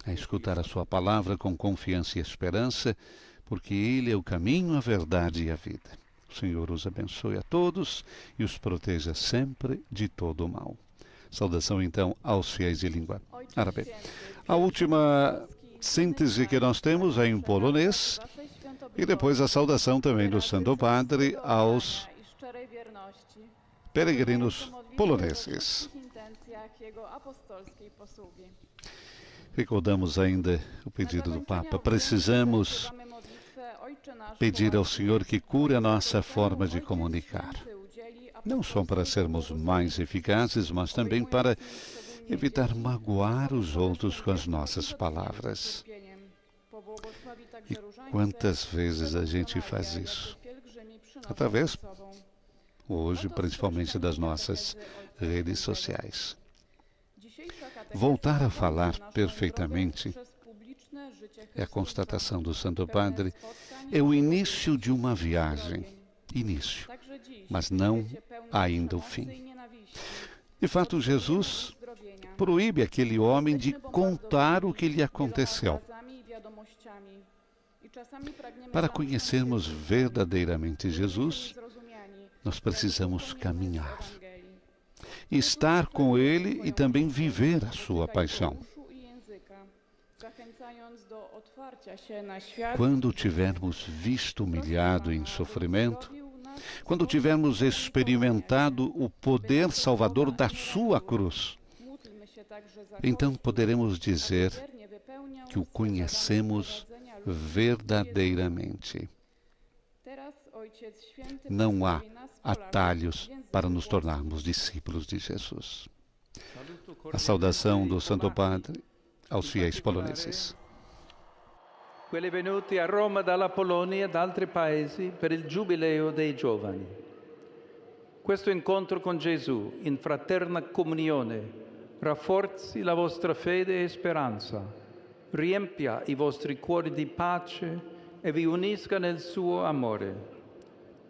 a escutar a sua palavra com confiança e esperança, porque Ele é o caminho, a verdade e a vida. O Senhor os abençoe a todos e os proteja sempre de todo o mal. Saudação, então, aos fiéis de língua árabe. A última síntese que nós temos é em polonês e depois a saudação também do Santo Padre aos peregrinos poloneses. Recordamos ainda o pedido do Papa. Precisamos pedir ao Senhor que cure a nossa forma de comunicar. Não só para sermos mais eficazes, mas também para evitar magoar os outros com as nossas palavras. E quantas vezes a gente faz isso? Através, hoje, principalmente das nossas redes sociais. Voltar a falar perfeitamente é a constatação do Santo Padre, é o início de uma viagem. Início, mas não ainda o fim. De fato, Jesus proíbe aquele homem de contar o que lhe aconteceu. Para conhecermos verdadeiramente Jesus, nós precisamos caminhar, estar com Ele e também viver a sua paixão. Quando tivermos visto humilhado em sofrimento, quando tivermos experimentado o poder salvador da sua cruz, então poderemos dizer que o conhecemos verdadeiramente. Não há atalhos para nos tornarmos discípulos de Jesus. A saudação do Santo Padre aos fiéis poloneses. Quelli venuti a Roma dalla Polonia e da altri paesi per il Giubileo dei Giovani. Questo incontro con Gesù in fraterna comunione rafforzi la vostra fede e speranza, riempia i vostri cuori di pace e vi unisca nel suo amore.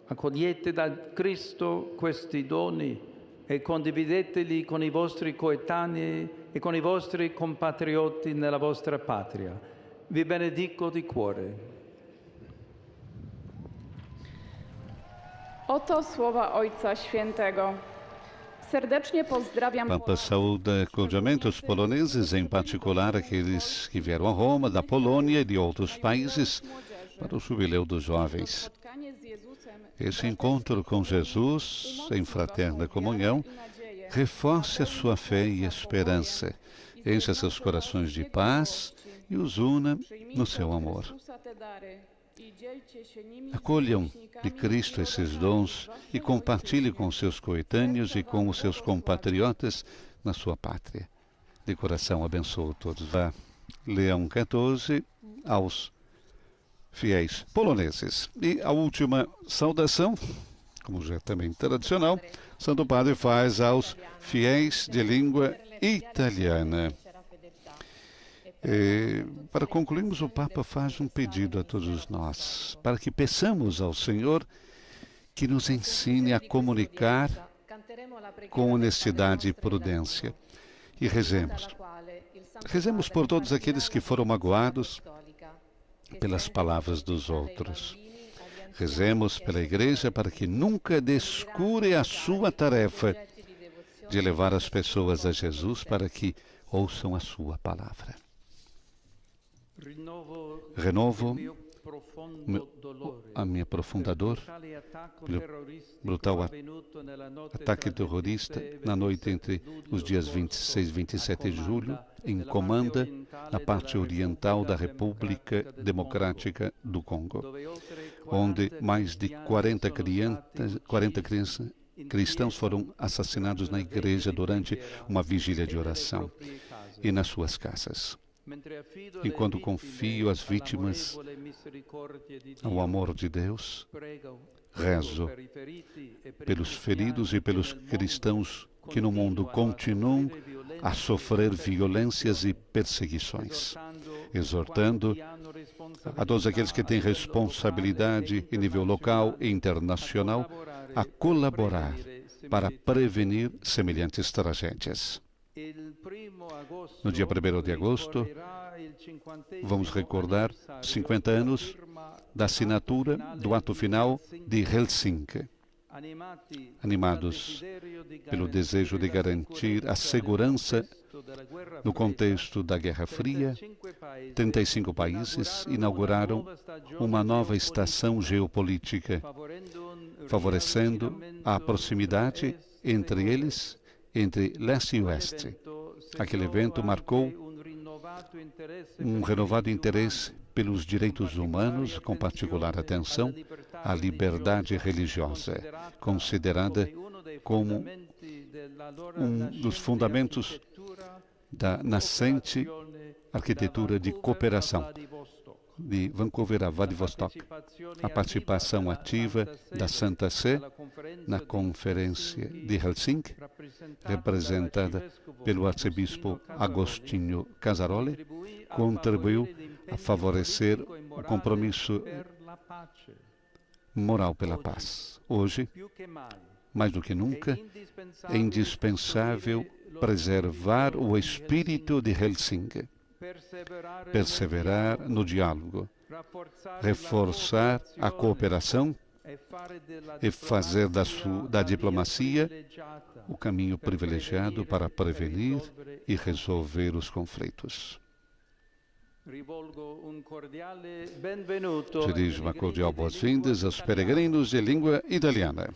Accogliete da Cristo questi doni e condivideteli con i vostri coetanei e con i vostri compatrioti nella vostra patria. Vi benedico di cuore. Oto słowa Ojca Świętego. Serdecznie pozdrawiam. Papa saúda cordialmente os poloneses, em particular aqueles que vieram a Roma, da Polônia e de outros países, para o Jubileu dos Jovens. Esse encontro com Jesus, em fraterna comunhão, reforce a sua fé e esperança, encha seus corações de paz e os una no seu amor. Acolham de Cristo esses dons e compartilhe com seus coetâneos e com os seus compatriotas na sua pátria. De coração abençoo todos. Leão XIV aos fiéis poloneses. E a última saudação, como já é também tradicional, Santo Padre faz aos fiéis de língua italiana. Para concluirmos, o Papa faz um pedido a todos nós, para que peçamos ao Senhor que nos ensine a comunicar com honestidade e prudência. E rezemos. Rezemos por todos aqueles que foram magoados pelas palavras dos outros. Rezemos pela Igreja para que nunca descure a sua tarefa de levar as pessoas a Jesus para que ouçam a sua palavra. Renovo a minha profunda dor pelo brutal ataque terrorista na noite entre os dias 26 e 27 de julho em Comanda, na parte oriental da República Democrática do Congo, onde mais de 40 cristãos foram assassinados na igreja durante uma vigília de oração e nas suas casas. Enquanto confio as vítimas ao amor de Deus, rezo pelos feridos e pelos cristãos que no mundo continuam a sofrer violências e perseguições, exortando a todos aqueles que têm responsabilidade em nível local e internacional a colaborar para prevenir semelhantes tragédias. No dia 1º de agosto, vamos recordar 50 anos da assinatura do Ato Final de Helsinki. animados pelo desejo de garantir a segurança no contexto da Guerra Fria, 35 países inauguraram uma nova estação geopolítica, favorecendo a proximidade entre eles, entre leste e oeste. Aquele evento marcou um renovado interesse pelos direitos humanos, com particular atenção à liberdade religiosa, considerada como um dos fundamentos da nascente arquitetura de cooperação de Vancouver a Vladivostok. A participação ativa da Santa Sé na Conferência de Helsinki, representada pelo arcebispo Agostinho Casaroli, contribuiu a favorecer o compromisso moral pela paz. Hoje, mais do que nunca, é indispensável preservar o espírito de Helsinki, perseverar no diálogo, reforçar a cooperação e fazer da diplomacia o caminho privilegiado para prevenir e resolver os conflitos. Dirijo uma cordial boas-vindas aos peregrinos de língua italiana.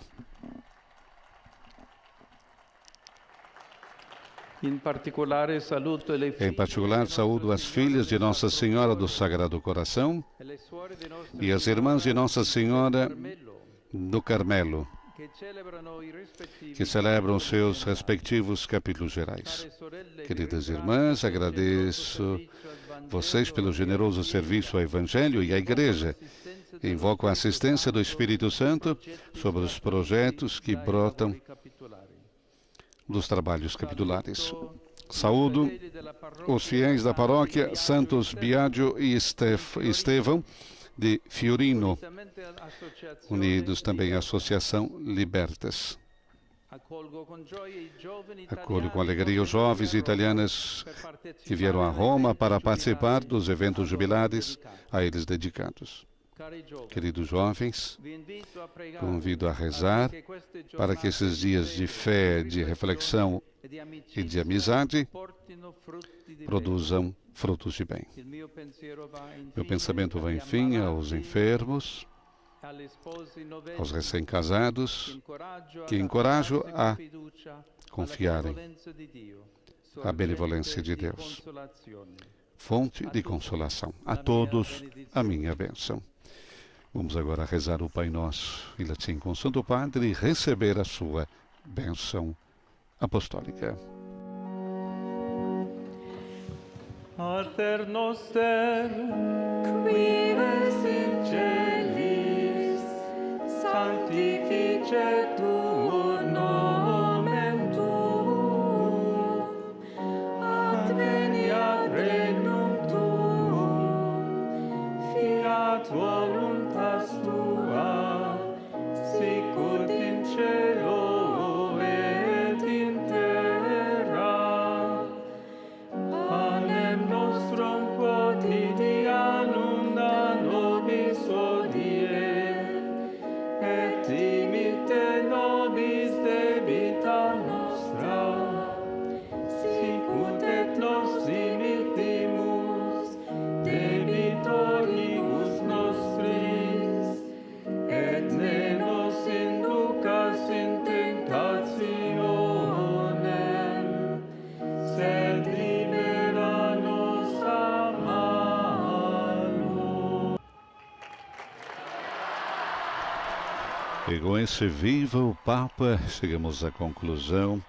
Em particular, saúdo as filhas de Nossa Senhora do Sagrado Coração e as irmãs de Nossa Senhora do Carmelo, que celebram seus respectivos capítulos gerais. Queridas irmãs, agradeço vocês pelo generoso serviço ao Evangelho e à Igreja. Invoco a assistência do Espírito Santo sobre os projetos que brotam dos trabalhos capitulares. Saúdo os fiéis da paróquia Santos Biagio e Estevão de Fiorino, unidos também à Associação Libertas. Acolho com alegria os jovens italianos que vieram a Roma para participar dos eventos jubilares a eles dedicados. Queridos jovens, convido a rezar para que esses dias de fé, de reflexão e de amizade produzam frutos de bem. Meu pensamento vai, enfim, aos enfermos, aos recém-casados, que encorajo a confiarem à benevolência de Deus, fonte de consolação. A todos, a minha bênção. Vamos agora rezar o Pai Nosso em latim com o Santo Padre e receber a sua bênção apostólica. Pater noster, qui ves in celis, sanctificetur nomen tuum, adveniat regnum tuum, fiat voluntas tua, sicut in cielo et in terra. Panem nostrum quotidianum da nobis hodie, et dimitte nobis debita nostra, sicut et nos dimittimus debitoribus nostris, et ne nos inducas in tentationem, sed libera-nos a malo. E com esse Viva o Papa, chegamos à conclusão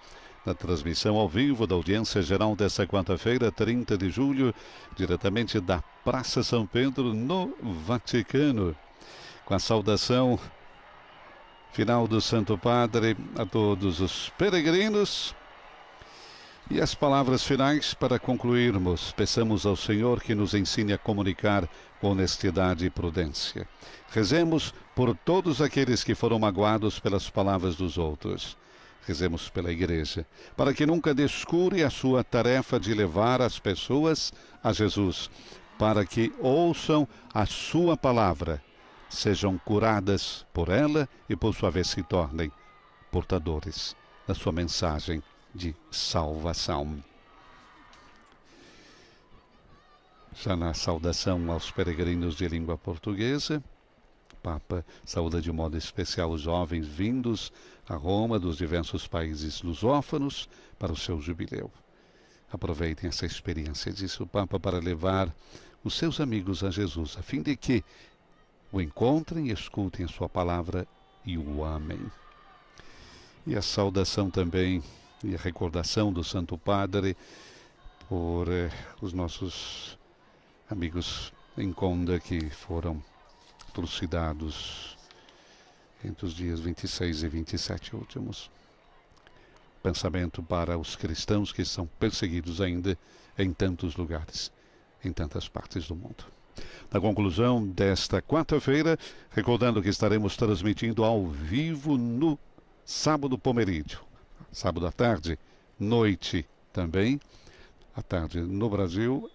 da transmissão ao vivo da audiência geral desta quarta-feira, 30 de julho, diretamente da Praça São Pedro, no Vaticano. Com a saudação final do Santo Padre a todos os peregrinos. E as palavras finais para concluirmos. Peçamos ao Senhor que nos ensine a comunicar com honestidade e prudência. Rezemos por todos aqueles que foram magoados pelas palavras dos outros. Rezemos pela Igreja, para que nunca descure a sua tarefa de levar as pessoas a Jesus, para que ouçam a sua palavra, sejam curadas por ela e, por sua vez, se tornem portadores da sua mensagem de salvação. Já na saudação aos peregrinos de língua portuguesa, o Papa saúda de modo especial os jovens vindos a Roma dos diversos países lusófonos para o seu jubileu. Aproveitem essa experiência, disse o Papa, para levar os seus amigos a Jesus, a fim de que o encontrem, escutem a sua palavra e o amem. E a saudação também e a recordação do Santo Padre por os nossos amigos em Conda que foram trucidados entre os dias 26 e 27 últimos. Pensamento para os cristãos que são perseguidos ainda em tantos lugares, em tantas partes do mundo. Na conclusão desta quarta-feira, recordando que estaremos transmitindo ao vivo no sábado pomerídio, sábado à tarde, noite também, à tarde no Brasil,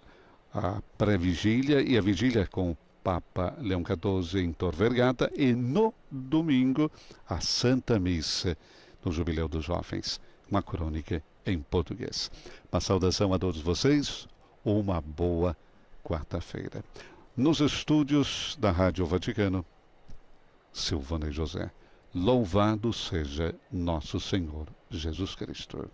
a pré-vigília e a vigília com o Papa Leão XIV em Tor Vergata, e no domingo a Santa Missa no Jubileu dos Jovens, uma crônica em português. Uma saudação a todos vocês, uma boa quarta-feira. Nos estúdios da Rádio Vaticano, Silvana e José. Louvado seja nosso Senhor Jesus Cristo.